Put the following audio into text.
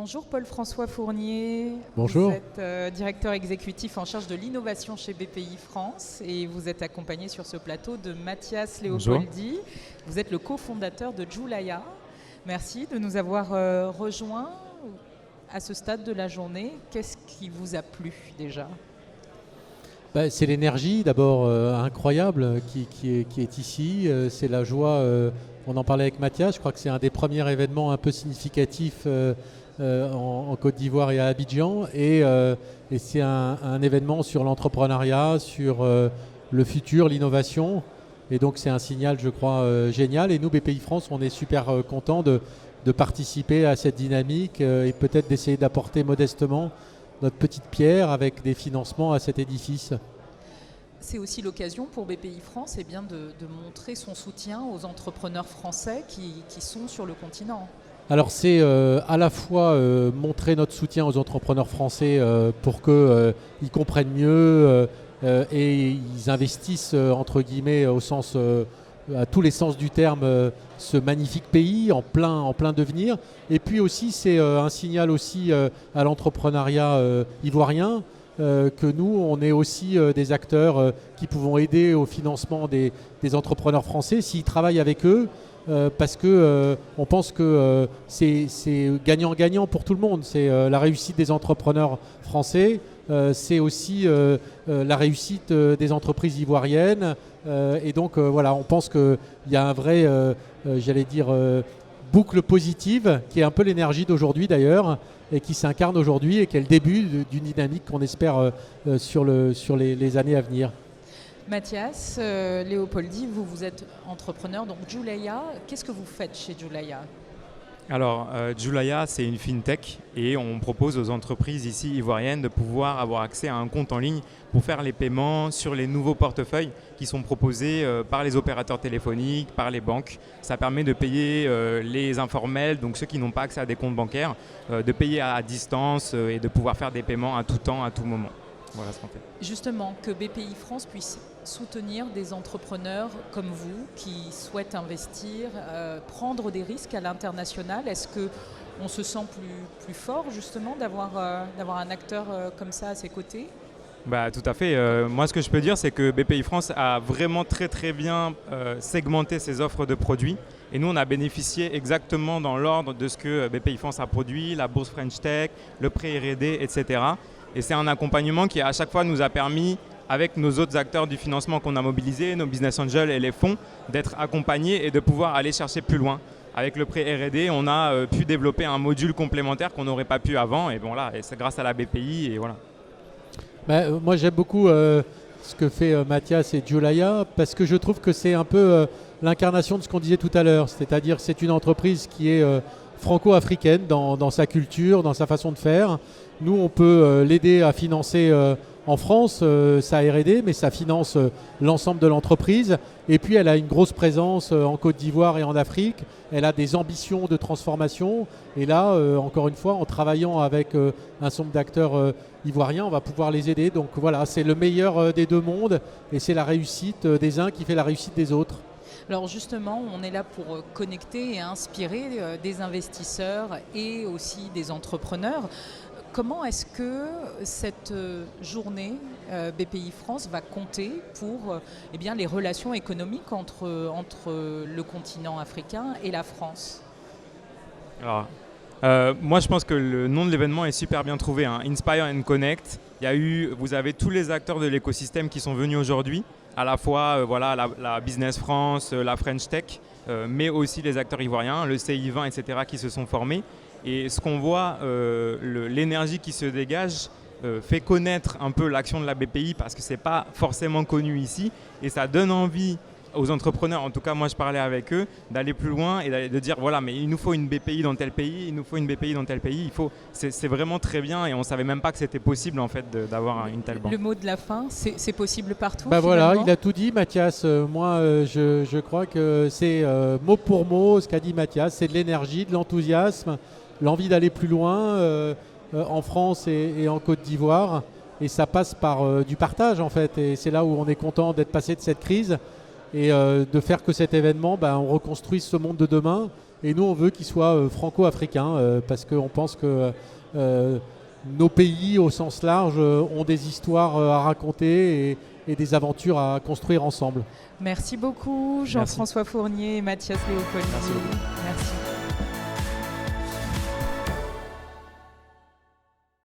Bonjour Paul-François Fournier. Bonjour. Vous êtes directeur exécutif en charge de l'innovation chez BPI France et vous êtes accompagné sur ce plateau de Mathias Leopoldi. Vous êtes le cofondateur de Joulaya. Merci de nous avoir rejoints à ce stade de la journée. Qu'est-ce qui vous a plu déjà ? C'est l'énergie d'abord incroyable qui est ici. C'est la joie, on en parlait avec Mathias, je crois que c'est un des premiers événements un peu significatifs en Côte d'Ivoire et à Abidjan. Et c'est un événement sur l'entrepreneuriat, sur le futur, l'innovation. Et donc c'est un signal, je crois, génial. Et nous, BPI France, on est super contents de participer à cette dynamique et peut-être d'essayer d'apporter modestement notre petite pierre avec des financements à cet édifice. C'est aussi l'occasion pour BPI France de montrer son soutien aux entrepreneurs français qui sont sur le continent. Alors c'est à la fois montrer notre soutien aux entrepreneurs français pour qu'ils comprennent mieux et ils investissent entre guillemets au sens à tous les sens du terme ce magnifique pays en plein devenir. Et puis aussi c'est un signal aussi à l'entrepreneuriat ivoirien que nous on est aussi des acteurs qui pouvons aider au financement des entrepreneurs français s'ils travaillent avec eux. Parce que on pense que c'est gagnant-gagnant pour tout le monde. C'est la réussite des entrepreneurs français, c'est aussi la réussite des entreprises ivoiriennes. Et donc voilà, on pense qu'il y a un vrai, boucle positive qui est un peu l'énergie d'aujourd'hui d'ailleurs et qui s'incarne aujourd'hui et qui est le début d'une dynamique qu'on espère sur les années à venir. Mathias Leopoldi, vous êtes entrepreneur, donc Joulaya, qu'est-ce que vous faites chez Joulaya ? Alors, Joulaya, c'est une fintech et on propose aux entreprises ici ivoiriennes de pouvoir avoir accès à un compte en ligne pour faire les paiements sur les nouveaux portefeuilles qui sont proposés par les opérateurs téléphoniques, par les banques. Ça permet de payer les informels, donc ceux qui n'ont pas accès à des comptes bancaires, de payer à distance et de pouvoir faire des paiements à tout temps, à tout moment. Voilà ce qu'on fait. Justement, que BPI France puisse soutenir des entrepreneurs comme vous qui souhaitent investir, prendre des risques à l'international. Est-ce qu'on se sent plus fort justement d'avoir un acteur comme ça à ses côtés ? Tout à fait. Moi, ce que je peux dire, c'est que BPI France a vraiment très bien segmenté ses offres de produits. Et nous, on a bénéficié exactement dans l'ordre de ce que BPI France a produit, la bourse French Tech, le prêt R&D, etc. Et c'est un accompagnement qui à chaque fois nous a permis, avec nos autres acteurs du financement qu'on a mobilisés, nos business angels et les fonds, d'être accompagnés et de pouvoir aller chercher plus loin. Avec le prêt R&D, on a pu développer un module complémentaire qu'on n'aurait pas pu avant. Et et c'est grâce à la BPI. Et voilà. Moi, j'aime beaucoup ce que fait Mathias et Joulaya parce que je trouve que c'est un peu l'incarnation de ce qu'on disait tout à l'heure. C'est-à-dire que c'est une entreprise qui est franco-africaine dans sa culture, dans sa façon de faire. Nous, on peut l'aider à financer en France sa R&D, mais ça finance l'ensemble de l'entreprise. Et puis, elle a une grosse présence en Côte d'Ivoire et en Afrique. Elle a des ambitions de transformation. Et là, encore une fois, en travaillant avec un certain nombre d'acteurs ivoiriens, on va pouvoir les aider. Donc voilà, c'est le meilleur des deux mondes et c'est la réussite des uns qui fait la réussite des autres. Alors justement, on est là pour connecter et inspirer des investisseurs et aussi des entrepreneurs. Comment est-ce que cette journée BPI France va compter pour les relations économiques entre le continent africain et la France ? Alors, moi, je pense que le nom de l'événement est super bien trouvé, hein. Inspire and Connect. Vous avez tous les acteurs de l'écosystème qui sont venus aujourd'hui, à la fois la Business France, la French Tech, mais aussi les acteurs ivoiriens, le CI20, etc., qui se sont formés. Et ce qu'on voit, l'énergie qui se dégage fait connaître un peu l'action de la BPI parce que ce n'est pas forcément connu ici. Et ça donne envie aux entrepreneurs, en tout cas moi je parlais avec eux, d'aller plus loin et de dire voilà, mais il nous faut une BPI dans tel pays, il nous faut une BPI dans tel pays. C'est vraiment très bien et on ne savait même pas que c'était possible en fait d'avoir une telle banque. Le mot de la fin, c'est possible partout. Voilà, il a tout dit Mathias. Moi je crois que c'est mot pour mot ce qu'a dit Mathias, c'est de l'énergie, de l'enthousiasme, l'envie d'aller plus loin en France et en Côte d'Ivoire. Et ça passe par du partage en fait. Et c'est là où on est content d'être passé de cette crise et de faire que cet événement, on reconstruise ce monde de demain Et nous, on veut qu'il soit franco-africain parce qu'on pense que nos pays, au sens large, ont des histoires à raconter et des aventures à construire ensemble. Merci beaucoup Jean-François Fournier et Mathias Léopoldi. Merci beaucoup.